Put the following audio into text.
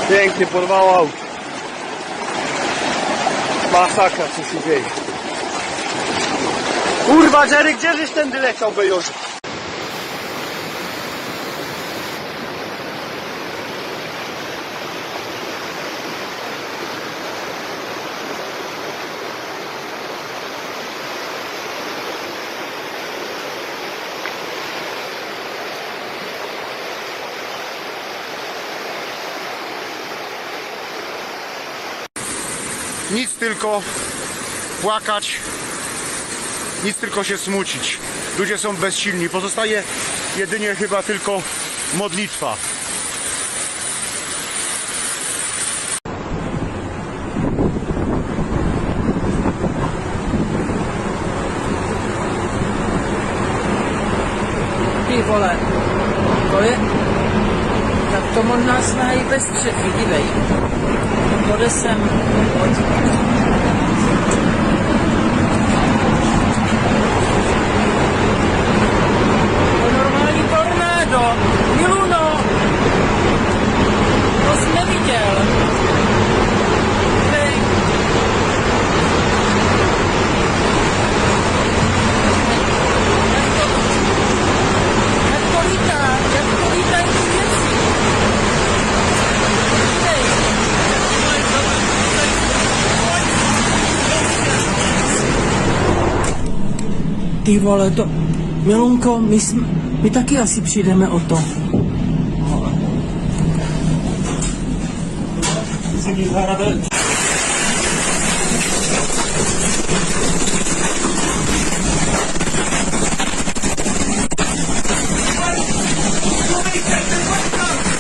Pięknie porwał. Masakra, co się dzieje. Kurwa, Jerry, gdzieżeś tędy leciał, bejorze? Nic tylko płakać, nic tylko się smucić. Ludzie są bezsilni. Pozostaje jedynie chyba tylko modlitwa. Ty vole, to je, tak to možná jsme i bez střechy, dívej. To jde sem, pojď. To je normální tornádo, Miluno, to jsi neviděl. Dívej. Jak to lítají ty věci. Dívej. Ty vole, to... Milunko, my taky asi přijdeme o to. Zimní zahrada